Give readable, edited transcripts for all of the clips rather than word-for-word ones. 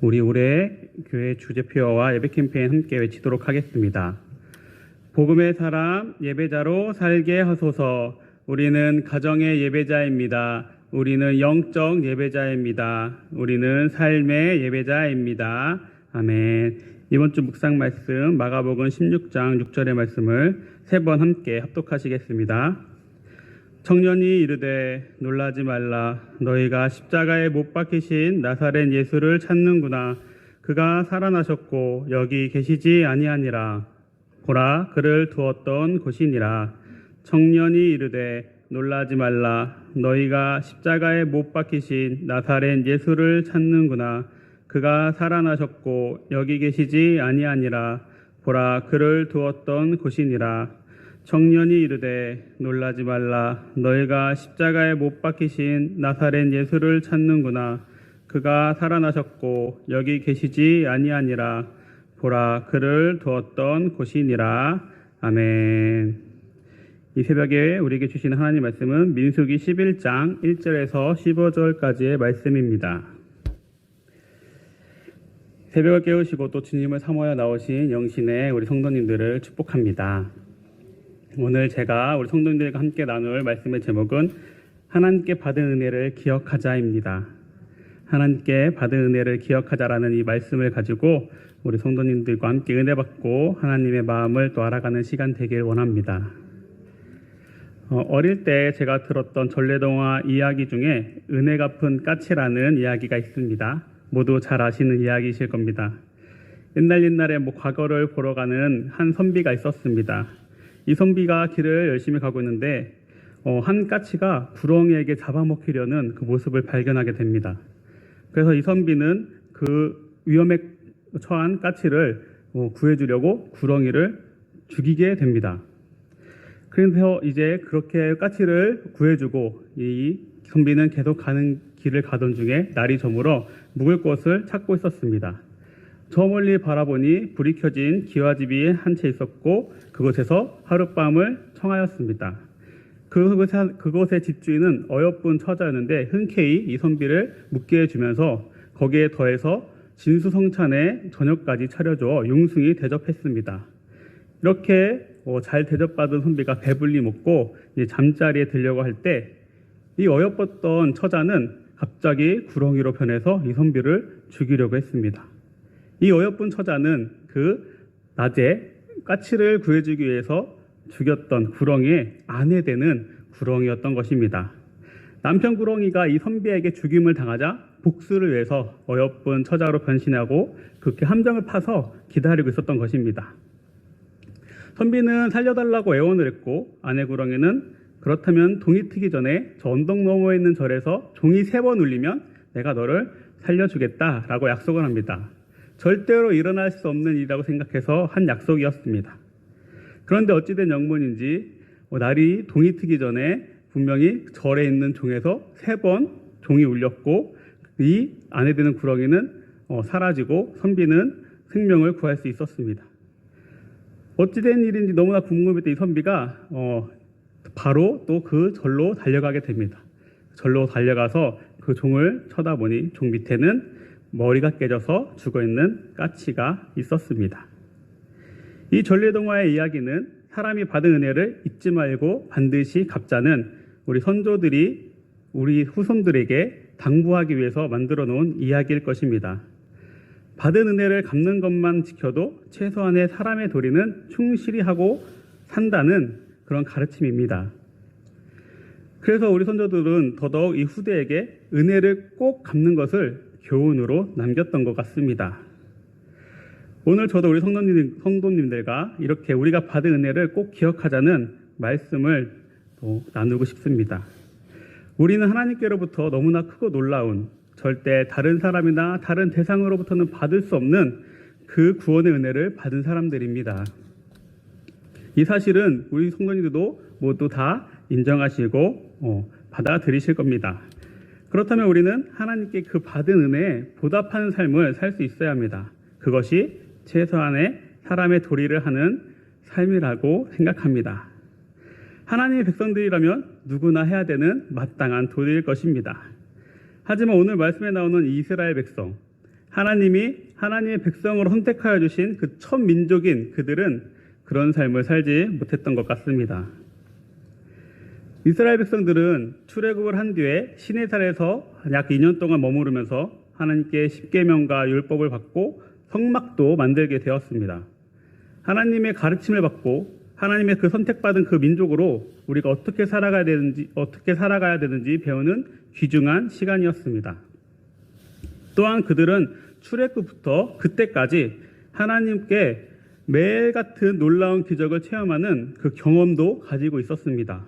우리 올해 교회 주제표어와 예배 캠페인 함께 외치도록 하겠습니다. 복음의 사람 예배자로 살게 하소서. 우리는 가정의 예배자입니다. 우리는 영적 예배자입니다. 우리는 삶의 예배자입니다. 아멘. 이번 주 묵상 말씀 마가복음 16장 6절의 말씀을 세 번 함께 합독하시겠습니다. 청년이 이르되 놀라지 말라. 너희가 십자가에 못 박히신 나사렛 예수를 찾는구나. 그가 살아나셨고 여기 계시지 아니하니라. 보라, 그를 두었던 곳이니라. 청년이 이르되 놀라지 말라. 너희가 십자가에 못 박히신 나사렛 예수를 찾는구나. 그가 살아나셨고 여기 계시지 아니하니라. 보라, 그를 두었던 곳이니라. 청년이 이르되 놀라지 말라. 너희가 십자가에 못 박히신 나사렛 예수를 찾는구나. 그가 살아나셨고 여기 계시지 아니하니라. 보라, 그를 두었던 곳이니라. 아멘. 이 새벽에 우리에게 주시는 하나님 말씀은 민수기 11장 1절에서 15절까지의 말씀입니다. 새벽을 깨우시고 또 주님을 사모하여 나오신 영신의 우리 성도님들을 축복합니다. 오늘 제가 우리 성도님들과 함께 나눌 말씀의 제목은 하나님께 받은 은혜를 기억하자입니다. 하나님께 받은 은혜를 기억하자라는 이 말씀을 가지고 우리 성도님들과 함께 은혜 받고 하나님의 마음을 또 알아가는 시간 되길 원합니다. 어릴 때 제가 들었던 전래동화 이야기 중에 은혜 갚은 까치라는 이야기가 있습니다. 모두 잘 아시는 이야기이실 겁니다. 옛날에 과거를 보러 가는 한 선비가 있었습니다. 이 선비가 길을 열심히 가고 있는데 한 까치가 구렁이에게 잡아먹히려는 그 모습을 발견하게 됩니다. 그래서 이 선비는 그 위험에 처한 까치를 구해주려고 구렁이를 죽이게 됩니다. 그래서 이제 그렇게 까치를 구해주고 이 선비는 계속 길을 가던 중에 날이 저물어 묵을 곳을 찾고 있었습니다. 저 멀리 바라보니 불이 켜진 기와집이 한 채 있었고 그곳에서 하룻밤을 청하였습니다. 그곳의 집주인은 어여쁜 처자였는데 흔쾌히 이 선비를 묵게 해주면서 거기에 더해서 진수성찬에 저녁까지 차려줘 융숭이 대접했습니다. 이렇게 잘 대접받은 선비가 배불리 먹고 이제 잠자리에 들려고 할 때 이 어여뻤던 처자는 갑자기 구렁이로 변해서 이 선비를 죽이려고 했습니다. 이 어여쁜 처자는 그 낮에 까치를 구해주기 위해서 죽였던 구렁이의 아내 되는 구렁이였던 것입니다. 남편 구렁이가 이 선비에게 죽임을 당하자 복수를 위해서 어여쁜 처자로 변신하고 그렇게 함정을 파서 기다리고 있었던 것입니다. 선비는 살려달라고 애원을 했고 아내 구렁이는 그렇다면 동이 트기 전에 저 언덕 너머에 있는 절에서 종이 3번 울리면 내가 너를 살려주겠다라고 약속을 합니다. 절대로 일어날 수 없는 일이라고 생각해서 한 약속이었습니다. 그런데 어찌된 영문인지 날이 동이 트기 전에 분명히 절에 있는 종에서 3번 종이 울렸고 이 아내 되는 구렁이는 사라지고 선비는 생명을 구할 수 있었습니다. 어찌된 일인지 너무나 궁금했던 이 선비가 바로 또 그 절로 달려가게 됩니다. 절로 달려가서 그 종을 쳐다보니 종 밑에는 머리가 깨져서 죽어있는 까치가 있었습니다. 이 전래동화의 이야기는 사람이 받은 은혜를 잊지 말고 반드시 갚자는 우리 선조들이 우리 후손들에게 당부하기 위해서 만들어 놓은 이야기일 것입니다. 받은 은혜를 갚는 것만 지켜도 최소한의 사람의 도리는 충실히 하고 산다는 그런 가르침입니다. 그래서 우리 선조들은 더더욱 이 후대에게 은혜를 꼭 갚는 것을 교훈으로 남겼던 것 같습니다. 오늘 저도 우리 성도님들과 이렇게 우리가 받은 은혜를 꼭 기억하자는 말씀을 또 나누고 싶습니다. 우리는 하나님께로부터 너무나 크고 놀라운 절대 다른 사람이나 다른 대상으로부터는 받을 수 없는 그 구원의 은혜를 받은 사람들입니다. 이 사실은 우리 성도님들도 모두 다 인정하시고 받아들이실 겁니다. 그렇다면 우리는 하나님께 그 받은 은혜에 보답하는 삶을 살 수 있어야 합니다. 그것이 최소한의 사람의 도리를 하는 삶이라고 생각합니다. 하나님의 백성들이라면 누구나 해야 되는 마땅한 도리일 것입니다. 하지만 오늘 말씀에 나오는 이스라엘 백성, 하나님의 백성으로 선택하여 주신 그 첫 민족인 그들은 그런 삶을 살지 못했던 것 같습니다. 이스라엘 백성들은 출애굽을 한 뒤에 시내산에서 약 2년 동안 머무르면서 하나님께 십계명과 율법을 받고 성막도 만들게 되었습니다. 하나님의 가르침을 받고 하나님의 그 선택받은 그 민족으로 우리가 어떻게 살아가야 되는지 배우는 귀중한 시간이었습니다. 또한 그들은 출애굽부터 그때까지 하나님께 매일 같은 놀라운 기적을 체험하는 그 경험도 가지고 있었습니다.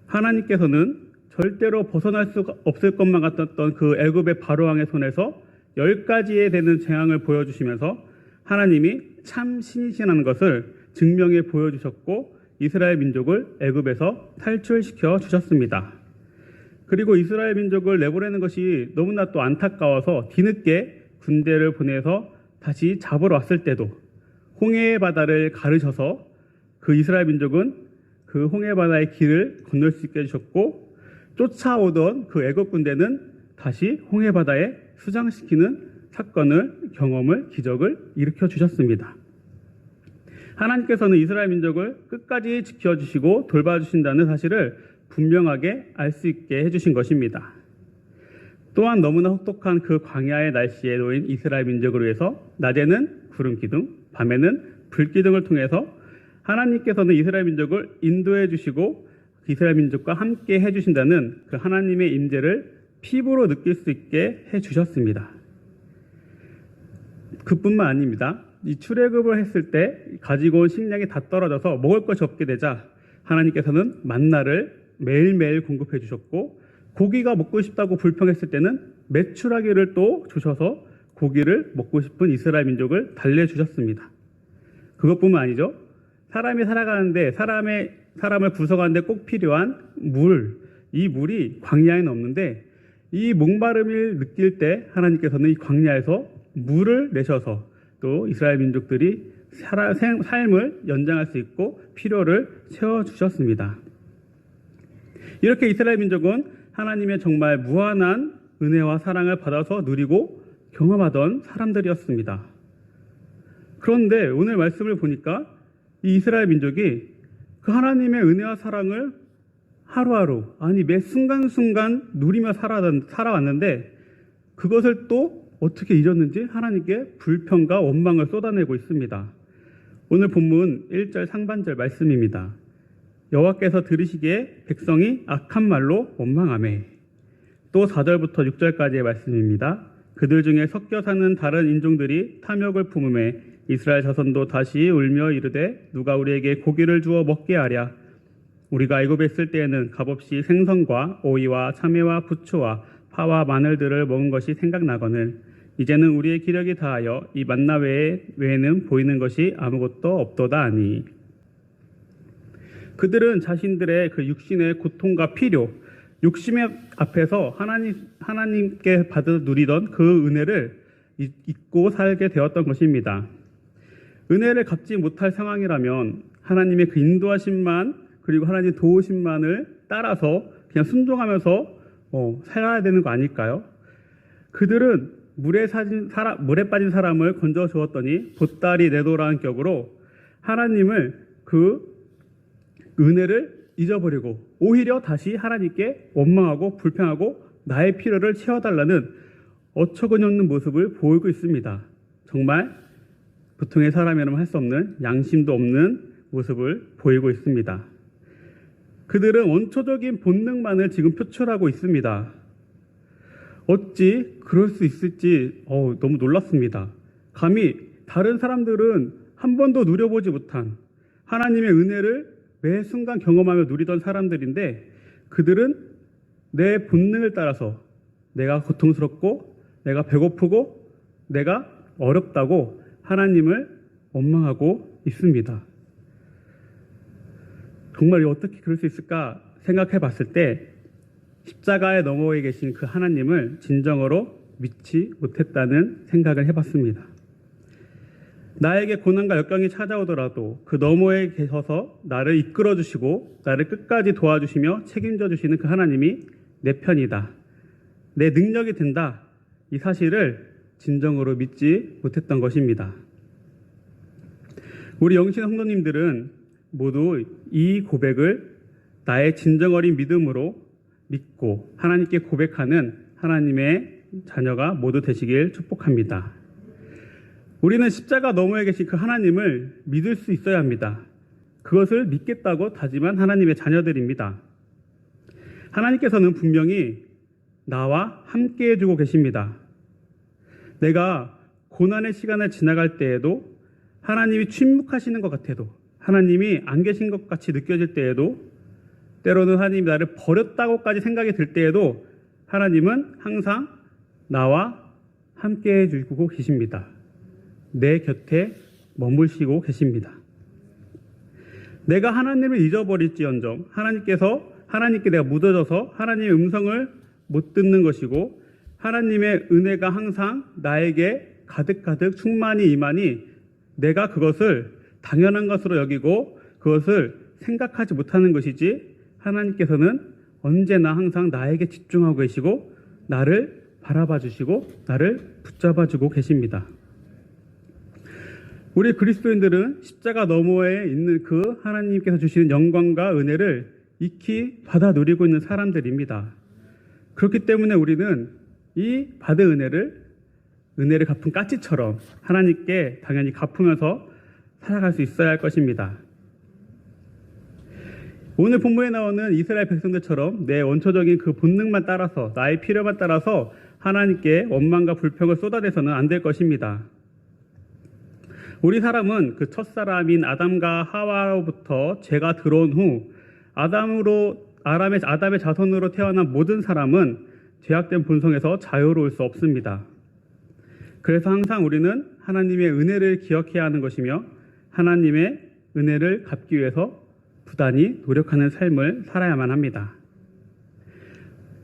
하나님께서는 절대로 벗어날 수 없을 것만 같았던 그 애굽의 바로왕의 손에서 10가지에 되는 재앙을 보여주시면서 하나님이 참 신이시라는 것을 증명해 보여주셨고 이스라엘 민족을 애굽에서 탈출시켜 주셨습니다. 그리고 이스라엘 민족을 내보내는 것이 너무나 또 안타까워서 뒤늦게 군대를 보내서 다시 잡으러 왔을 때도 홍해의 바다를 가르셔서 그 이스라엘 민족은 그 홍해 바다의 길을 건널 수 있게 해주셨고 쫓아오던 그 애굽 군대는 다시 홍해 바다에 수장시키는 경험을 기적을 일으켜 주셨습니다. 하나님께서는 이스라엘 민족을 끝까지 지켜주시고 돌봐주신다는 사실을 분명하게 알 수 있게 해주신 것입니다. 또한 너무나 혹독한 그 광야의 날씨에 놓인 이스라엘 민족을 위해서 낮에는 구름 기둥, 밤에는 불 기둥을 통해서 하나님께서는 이스라엘 민족을 인도해 주시고 이스라엘 민족과 함께 해주신다는 그 하나님의 임재를 피부로 느낄 수 있게 해주셨습니다. 그뿐만 아닙니다. 이 출애굽을 했을 때 가지고 온 식량이 다 떨어져서 먹을 것이 없게 되자 하나님께서는 만나를 매일매일 공급해 주셨고 고기가 먹고 싶다고 불평했을 때는 메추라기를 또 주셔서 고기를 먹고 싶은 이스라엘 민족을 달래주셨습니다. 그것뿐만 아니죠. 사람이 살아가는데 사람을 구성하는데 꼭 필요한 이 물이 광야에는 없는데 이 목마름을 느낄 때 하나님께서는 이 광야에서 물을 내셔서 또 이스라엘 민족들이 삶을 연장할 수 있고 필요를 채워주셨습니다. 이렇게 이스라엘 민족은 하나님의 정말 무한한 은혜와 사랑을 받아서 누리고 경험하던 사람들이었습니다. 그런데 오늘 말씀을 보니까 이 이스라엘 민족이 그 하나님의 은혜와 사랑을 하루하루, 매 순간순간 누리며 살아왔는데 그것을 또 어떻게 잊었는지 하나님께 불평과 원망을 쏟아내고 있습니다. 오늘 본문 1절 상반절 말씀입니다. 여호와께서 들으시기에 백성이 악한 말로 원망하매. 또 4절부터 6절까지의 말씀입니다. 그들 중에 섞여 사는 다른 인종들이 탐욕을 품음에 이스라엘 자손도 다시 울며 이르되 누가 우리에게 고기를 주어 먹게 하랴. 우리가 애굽에 있을 때에는 값없이 생선과 오이와 참외와 부추와 파와 마늘들을 먹은 것이 생각나거늘 이제는 우리의 기력이 다하여 이 만나 외에는 보이는 것이 아무것도 없도다 하니. 그들은 자신들의 그 육신의 고통과 필요, 욕심의 앞에서 하나님께 받아 누리던 그 은혜를 잊고 살게 되었던 것입니다. 은혜를 갚지 못할 상황이라면 하나님의 그 인도하심만 그리고 하나님 도우심만을 따라서 그냥 순종하면서 살아야 되는 거 아닐까요? 그들은 물에 빠진 사람을 건져 주었더니 보따리 내도라는 격으로 하나님을 그 은혜를 잊어버리고 오히려 다시 하나님께 원망하고 불평하고 나의 필요를 채워달라는 어처구니없는 모습을 보이고 있습니다. 정말 보통의 사람이라면 할 수 없는 양심도 없는 모습을 보이고 있습니다. 그들은 원초적인 본능만을 지금 표출하고 있습니다. 어찌 그럴 수 있을지 너무 놀랐습니다. 감히 다른 사람들은 한 번도 누려보지 못한 하나님의 은혜를 매 순간 경험하며 누리던 사람들인데 그들은 내 본능을 따라서 내가 고통스럽고 내가 배고프고 내가 어렵다고 하나님을 원망하고 있습니다. 정말 어떻게 그럴 수 있을까 생각해 봤을 때 십자가에 너머에 계신 그 하나님을 진정으로 믿지 못했다는 생각을 해봤습니다. 나에게 고난과 역경이 찾아오더라도 그 너머에 계셔서 나를 이끌어 주시고 나를 끝까지 도와주시며 책임져 주시는 그 하나님이 내 편이다. 내 능력이 된다. 이 사실을 진정으로 믿지 못했던 것입니다. 우리 영신 성도님들은 모두 이 고백을 나의 진정 어린 믿음으로 믿고 하나님께 고백하는 하나님의 자녀가 모두 되시길 축복합니다. 우리는 십자가 너머에 계신 그 하나님을 믿을 수 있어야 합니다. 그것을 믿겠다고 다짐한 하나님의 자녀들입니다. 하나님께서는 분명히 나와 함께 해주고 계십니다. 내가 고난의 시간을 지나갈 때에도 하나님이 침묵하시는 것 같아도 하나님이 안 계신 것 같이 느껴질 때에도 때로는 하나님이 나를 버렸다고까지 생각이 들 때에도 하나님은 항상 나와 함께 해주고 계십니다. 내 곁에 머무시고 계십니다. 내가 하나님을 잊어버릴지언정 하나님께 내가 묻어져서 하나님의 음성을 못 듣는 것이고 하나님의 은혜가 항상 나에게 가득가득 충만히 임하니 내가 그것을 당연한 것으로 여기고 그것을 생각하지 못하는 것이지 하나님께서는 언제나 항상 나에게 집중하고 계시고 나를 바라봐 주시고 나를 붙잡아 주고 계십니다. 우리 그리스도인들은 십자가 너머에 있는 그 하나님께서 주시는 영광과 은혜를 익히 받아 누리고 있는 사람들입니다. 그렇기 때문에 우리는 이 받은 은혜를 갚은 까치처럼 하나님께 당연히 갚으면서 살아갈 수 있어야 할 것입니다. 오늘 본문에 나오는 이스라엘 백성들처럼 내 원초적인 그 본능만 따라서 나의 필요만 따라서 하나님께 원망과 불평을 쏟아내서는 안 될 것입니다. 우리 사람은 그 첫사람인 아담과 하와로부터 죄가 들어온 후 아담의 자손으로 태어난 모든 사람은 죄악된 본성에서 자유로울 수 없습니다. 그래서 항상 우리는 하나님의 은혜를 기억해야 하는 것이며 하나님의 은혜를 갚기 위해서 부단히 노력하는 삶을 살아야만 합니다.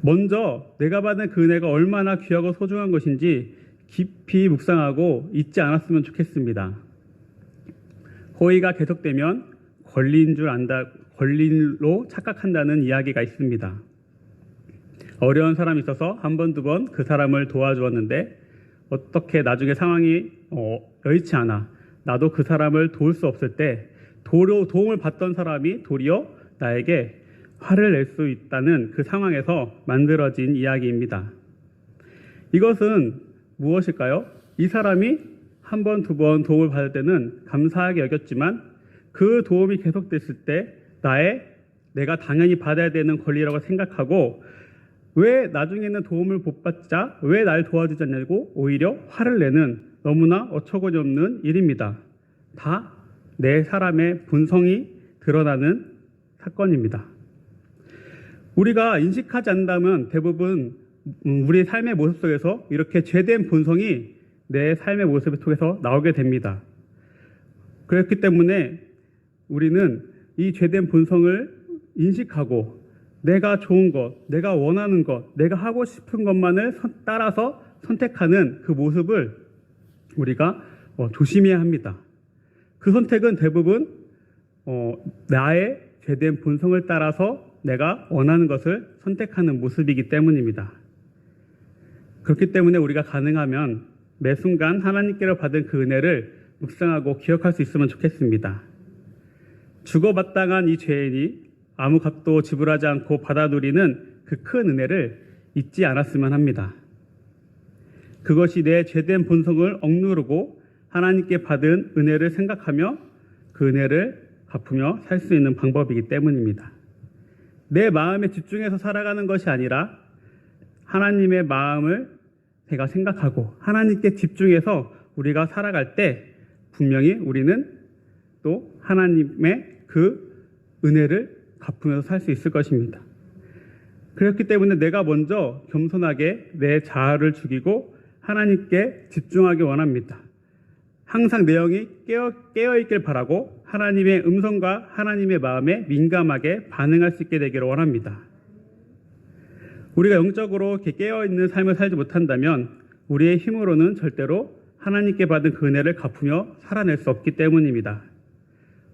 먼저 내가 받은 그 은혜가 얼마나 귀하고 소중한 것인지 깊이 묵상하고 잊지 않았으면 좋겠습니다. 호의가 계속되면 권리로 착각한다는 이야기가 있습니다. 어려운 사람이 있어서 한 번, 두 번 그 사람을 도와주었는데 어떻게 나중에 상황이 여의치 않아 나도 그 사람을 도울 수 없을 때 도움을 받던 사람이 도리어 나에게 화를 낼 수 있다는 그 상황에서 만들어진 이야기입니다. 이것은 무엇일까요? 이 사람이 한 번, 두 번 도움을 받을 때는 감사하게 여겼지만 그 도움이 계속됐을 때 내가 당연히 받아야 되는 권리라고 생각하고 왜 나중에는 도움을 못 받자 왜 날 도와주지 않냐고 오히려 화를 내는 너무나 어처구니 없는 일입니다. 다 내 사람의 본성이 드러나는 사건입니다. 우리가 인식하지 않는다면 대부분 우리의 삶의 모습 속에서 이렇게 죄된 본성이 내 삶의 모습을 통해서 나오게 됩니다. 그렇기 때문에 우리는 이 죄된 본성을 인식하고 내가 좋은 것, 내가 원하는 것, 내가 하고 싶은 것만을 따라서 선택하는 그 모습을 우리가 조심해야 합니다. 그 선택은 대부분 나의 죄된 본성을 따라서 내가 원하는 것을 선택하는 모습이기 때문입니다. 그렇기 때문에 우리가 가능하면 매 순간 하나님께로 받은 그 은혜를 묵상하고 기억할 수 있으면 좋겠습니다. 주고받당한 이 죄인이 아무 값도 지불하지 않고 받아 누리는 그 큰 은혜를 잊지 않았으면 합니다. 그것이 내 죄된 본성을 억누르고 하나님께 받은 은혜를 생각하며 그 은혜를 갚으며 살 수 있는 방법이기 때문입니다. 내 마음에 집중해서 살아가는 것이 아니라 하나님의 마음을 내가 생각하고 하나님께 집중해서 우리가 살아갈 때 분명히 우리는 또 하나님의 그 은혜를 갚으면서 살 수 있을 것입니다. 그렇기 때문에 내가 먼저 겸손하게 내 자아를 죽이고 하나님께 집중하기 원합니다. 항상 내 영이 깨어있길 바라고 하나님의 음성과 하나님의 마음에 민감하게 반응할 수 있게 되기를 원합니다. 우리가 영적으로 이렇게 깨어있는 삶을 살지 못한다면 우리의 힘으로는 절대로 하나님께 받은 그 은혜를 갚으며 살아낼 수 없기 때문입니다.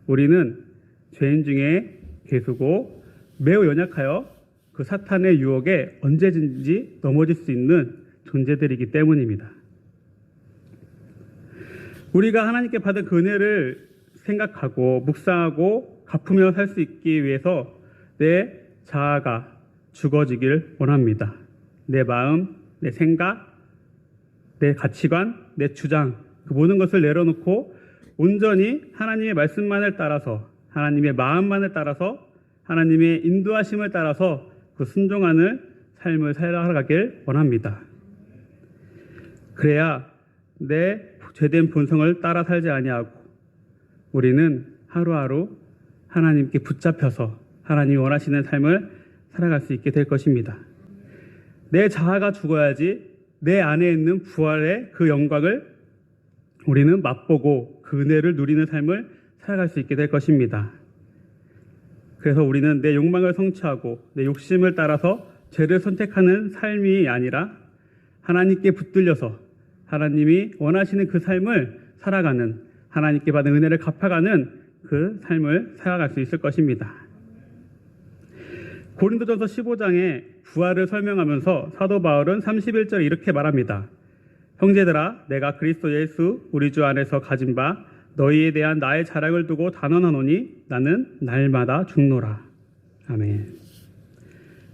우리는 죄인 중에 괴수고 매우 연약하여 그 사탄의 유혹에 언제든지 넘어질 수 있는 존재들이기 때문입니다. 우리가 하나님께 받은 그 은혜를 생각하고 묵상하고 갚으며 살 수 있기 위해서 내 자아가 죽어지길 원합니다. 내 마음, 내 생각, 내 가치관, 내 주장, 그 모든 것을 내려놓고 온전히 하나님의 말씀만을 따라서, 하나님의 마음만을 따라서, 하나님의 인도하심을 따라서 그 순종하는 삶을 살아가길 원합니다. 그래야 내 죄된 본성을 따라 살지 아니하고 우리는 하루하루 하나님께 붙잡혀서 하나님이 원하시는 삶을 살아갈 수 있게 될 것입니다. 내 자아가 죽어야지 내 안에 있는 부활의 그 영광을 우리는 맛보고 그 은혜를 누리는 삶을 살아갈 수 있게 될 것입니다. 그래서 우리는 내 욕망을 성취하고 내 욕심을 따라서 죄를 선택하는 삶이 아니라 하나님께 붙들려서 하나님이 원하시는 그 삶을 살아가는, 하나님께 받은 은혜를 갚아가는 그 삶을 살아갈 수 있을 것입니다. 고린도전서 15장에 부활을 설명하면서 사도 바울은 31절에 이렇게 말합니다. 형제들아, 내가 그리스도 예수 우리 주 안에서 가진 바 너희에 대한 나의 자랑을 두고 단언하노니 나는 날마다 죽노라. 아멘.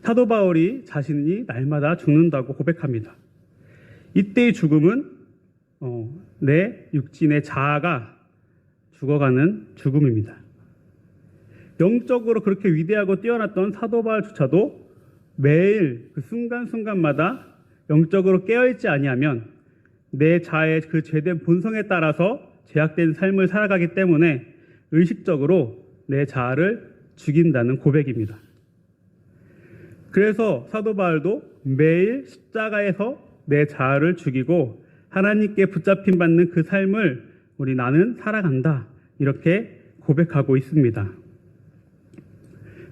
사도 바울이 자신이 날마다 죽는다고 고백합니다. 이때의 죽음은 내 육신의 자아가 죽어가는 죽음입니다. 영적으로 그렇게 위대하고 뛰어났던 사도 바울조차도 매일 그 순간순간마다 영적으로 깨어있지 아니하면 내 자아의 그 죄된 본성에 따라서 죄악된 삶을 살아가기 때문에 의식적으로 내 자아를 죽인다는 고백입니다. 그래서 사도 바울도 매일 십자가에서 내 자아를 죽이고 하나님께 붙잡힘 받는 그 삶을 나는 살아간다, 이렇게 고백하고 있습니다.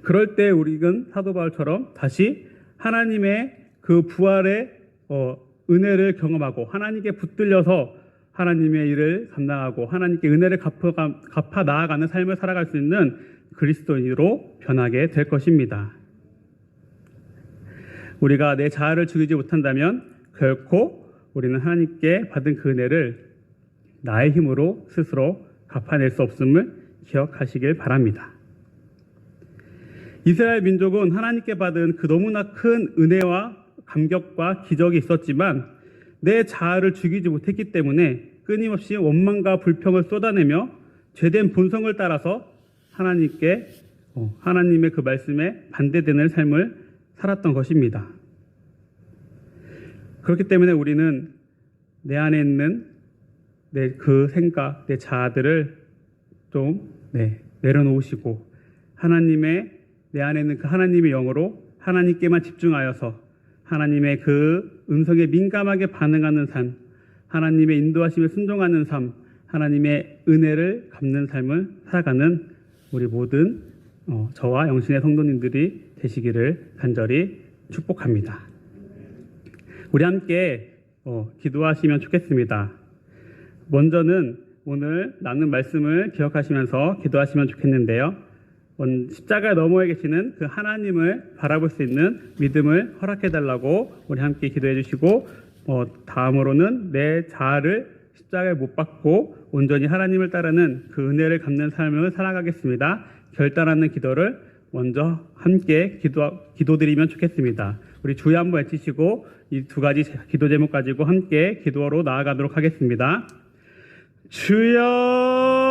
그럴 때 우리는 사도 바울처럼 다시 하나님의 그 부활의 은혜를 경험하고 하나님께 붙들려서 하나님의 일을 감당하고 하나님께 은혜를 갚아 나아가는 삶을 살아갈 수 있는 그리스도인으로 변하게 될 것입니다. 우리가 내 자아를 죽이지 못한다면 결코 우리는 하나님께 받은 그 은혜를 나의 힘으로 스스로 갚아낼 수 없음을 기억하시길 바랍니다. 이스라엘 민족은 하나님께 받은 그 너무나 큰 은혜와 감격과 기적이 있었지만 내 자아를 죽이지 못했기 때문에 끊임없이 원망과 불평을 쏟아내며 죄된 본성을 따라서 하나님의 그 말씀에 반대되는 삶을 살았던 것입니다. 그렇기 때문에 우리는 내 안에 있는 내 그 생각, 내 자아들을 좀 내려놓으시고 내 안에 있는 그 하나님의 영으로 하나님께만 집중하여서 하나님의 그 음성에 민감하게 반응하는 삶, 하나님의 인도하심에 순종하는 삶, 하나님의 은혜를 갚는 삶을 살아가는 우리 모든 저와 영신의 성도님들이 되시기를 간절히 축복합니다. 우리 함께 기도하시면 좋겠습니다. 먼저는 오늘 나눈 말씀을 기억하시면서 기도하시면 좋겠는데요. 십자가 너머에 계시는 그 하나님을 바라볼 수 있는 믿음을 허락해달라고 우리 함께 기도해 주시고, 다음으로는 내 자아를 십자가에 못 박고 온전히 하나님을 따르는 그 은혜를 갚는 삶을 살아가겠습니다. 결단하는 기도를 먼저 함께 기도드리면 좋겠습니다. 우리 주여 한번 외치시고 이 두 가지 기도 제목 가지고 함께 기도로 나아가도록 하겠습니다. 주여